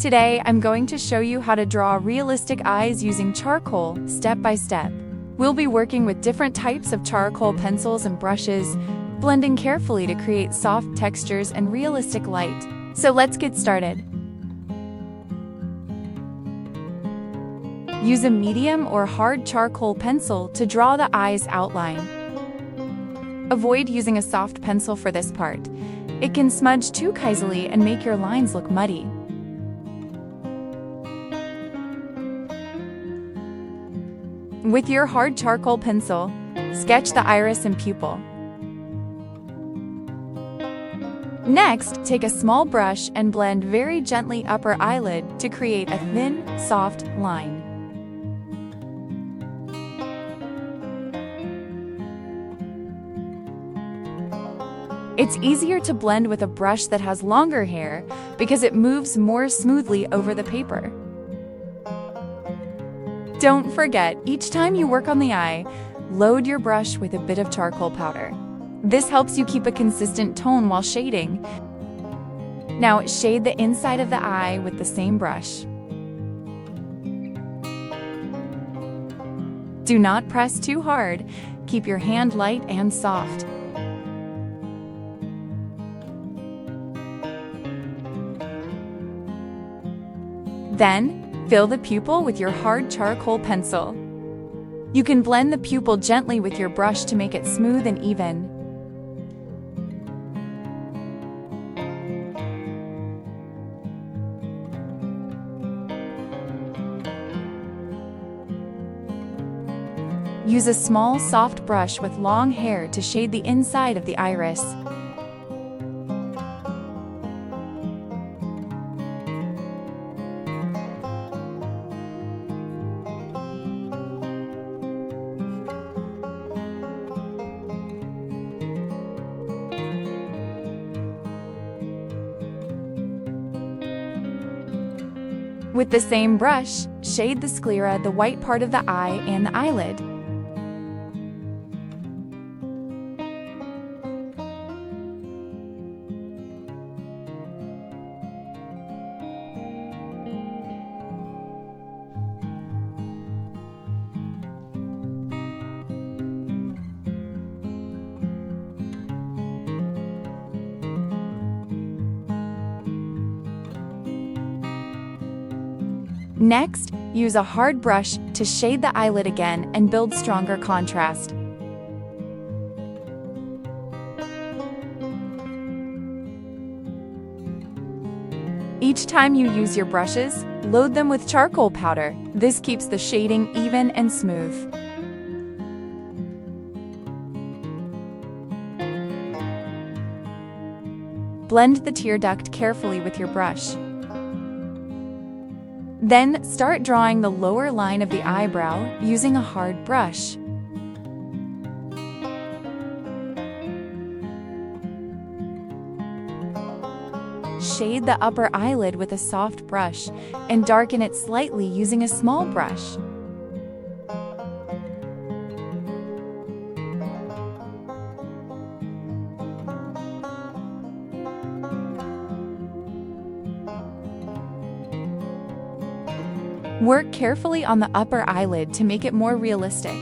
Today, I'm going to show you how to draw realistic eyes using charcoal, step by step. We'll be working with different types of charcoal pencils and brushes, blending carefully to create soft textures and realistic light. So let's get started. Use a medium or hard charcoal pencil to draw the eye's outline. Avoid using a soft pencil for this part. It can smudge too easily and make your lines look muddy. With your hard charcoal pencil, sketch the iris and pupil. Next, take a small brush and blend very gently upper eyelid to create a thin, soft line. It's easier to blend with a brush that has longer hair because it moves more smoothly over the paper. Don't forget, each time you work on the eye, load your brush with a bit of charcoal powder. This helps you keep a consistent tone while shading. Now, shade the inside of the eye with the same brush. Do not press too hard. Keep your hand light and soft. Then, fill the pupil with your hard charcoal pencil. You can blend the pupil gently with your brush to make it smooth and even. Use a small, soft brush with long hair to shade the inside of the iris. With the same brush, shade the sclera, the white part of the eye, and the eyelid. Next, use a hard brush to shade the eyelid again and build stronger contrast. Each time you use your brushes, load them with charcoal powder. This keeps the shading even and smooth. Blend the tear duct carefully with your brush. Then, start drawing the lower line of the eyebrow using a hard brush. Shade the upper eyelid with a soft brush and darken it slightly using a small brush. Work carefully on the upper eyelid to make it more realistic.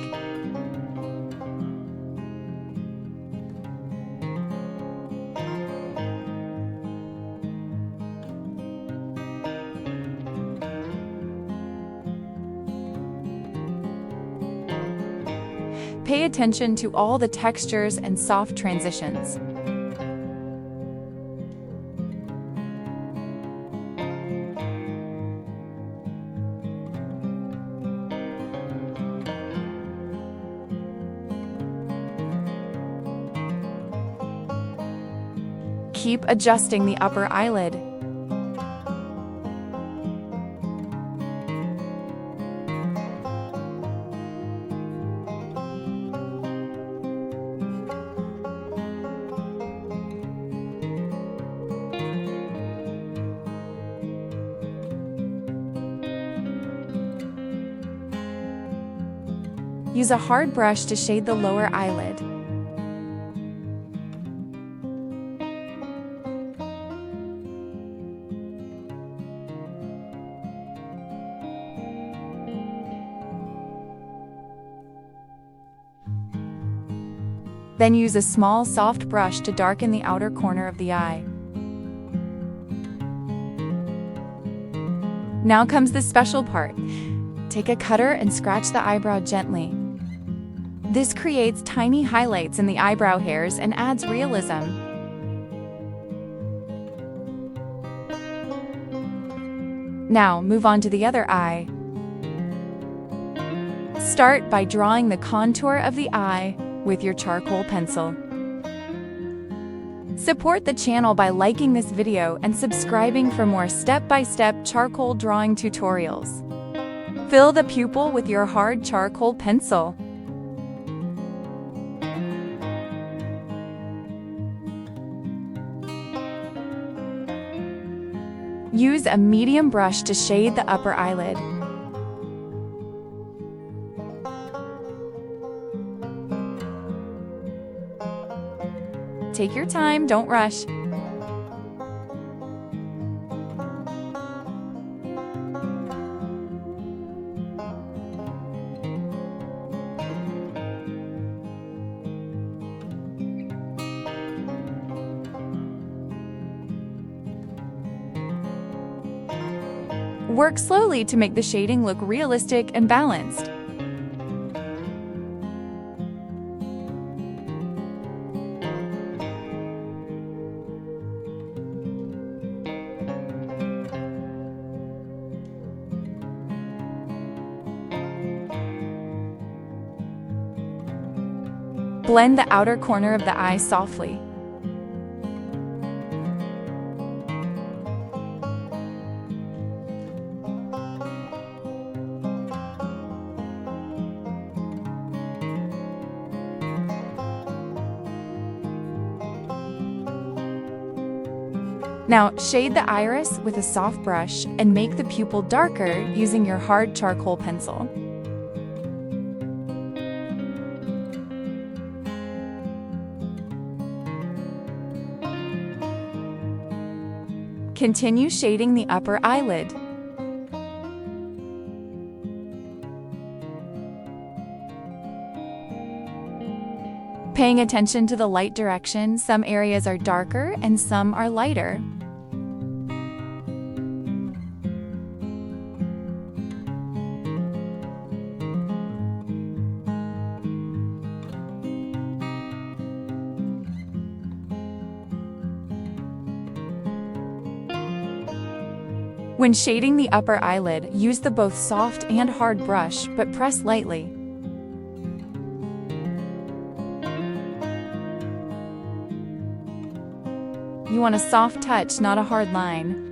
Pay attention to all the textures and soft transitions. Keep adjusting the upper eyelid. Use a hard brush to shade the lower eyelid. Then use a small, soft brush to darken the outer corner of the eye. Now comes the special part. Take a cutter and scratch the eyebrow gently. This creates tiny highlights in the eyebrow hairs and adds realism. Now, move on to the other eye. Start by drawing the contour of the eye with your charcoal pencil. Support the channel by liking this video and subscribing for more step-by-step charcoal drawing tutorials. Fill the pupil with your hard charcoal pencil. Use a medium brush to shade the upper eyelid. Take your time, don't rush. Work slowly to make the shading look realistic and balanced. Blend the outer corner of the eye softly. Now, shade the iris with a soft brush and make the pupil darker using your hard charcoal pencil. Continue shading the upper eyelid. Paying attention to the light direction, some areas are darker and some are lighter. When shading the upper eyelid, use the both soft and hard brush, but press lightly. You want a soft touch, not a hard line.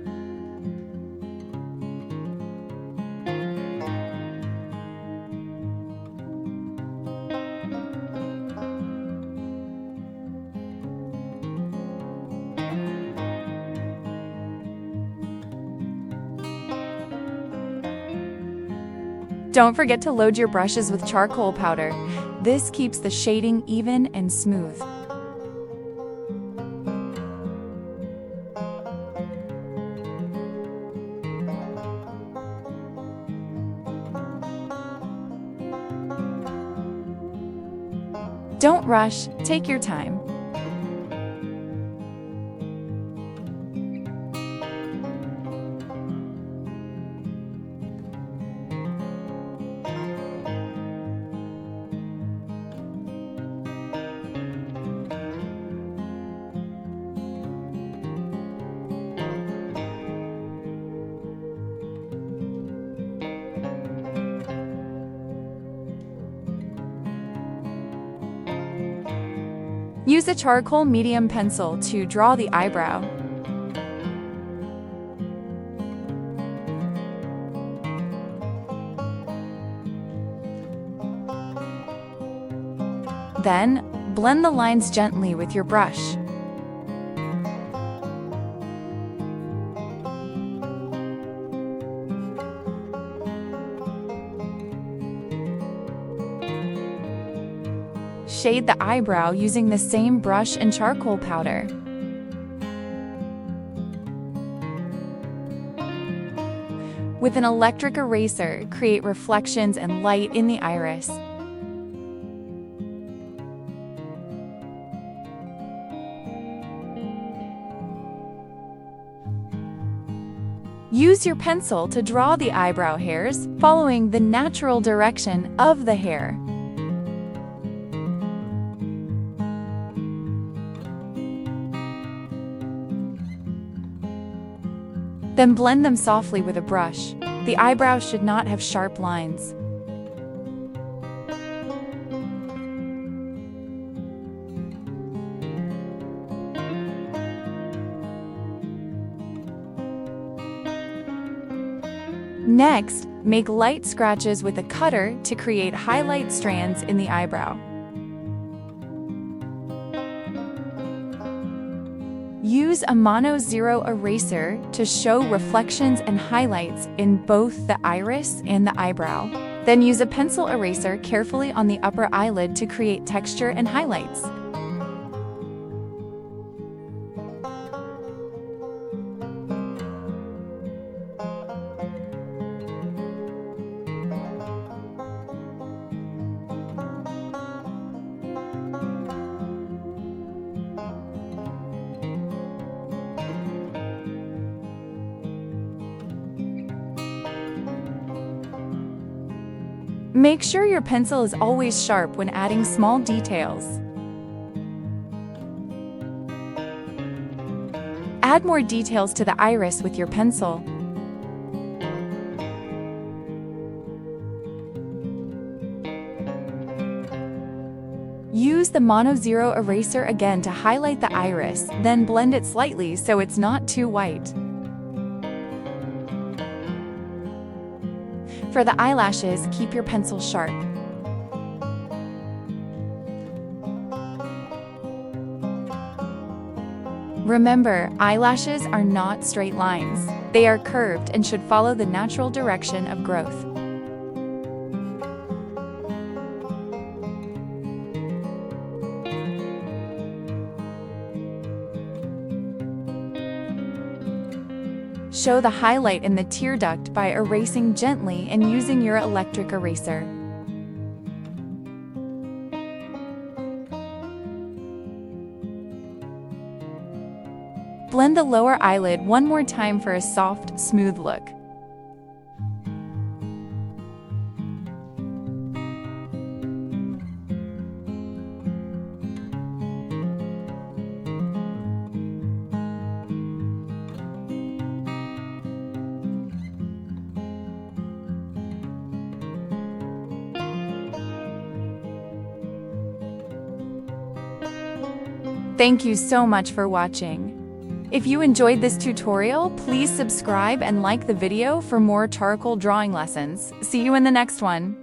Don't forget to load your brushes with charcoal powder. This keeps the shading even and smooth. Don't rush, take your time. Use a charcoal medium pencil to draw the eyebrow. Then, blend the lines gently with your brush. Shade the eyebrow using the same brush and charcoal powder. With an electric eraser, create reflections and light in the iris. Use your pencil to draw the eyebrow hairs, following the natural direction of the hair. Then blend them softly with a brush. The eyebrows should not have sharp lines. Next, make light scratches with a cutter to create highlight strands in the eyebrow. Use a mono zero eraser to show reflections and highlights in both the iris and the eyebrow. Then use a pencil eraser carefully on the upper eyelid to create texture and highlights. Make sure your pencil is always sharp when adding small details. Add more details to the iris with your pencil. Use the mono zero eraser again to highlight the iris, then blend it slightly so it's not too white. For the eyelashes, keep your pencil sharp. Remember, eyelashes are not straight lines. They are curved and should follow the natural direction of growth. Show the highlight in the tear duct by erasing gently and using your electric eraser. Blend the lower eyelid one more time for a soft, smooth look. Thank you so much for watching. If you enjoyed this tutorial, please subscribe and like the video for more charcoal drawing lessons. See you in the next one.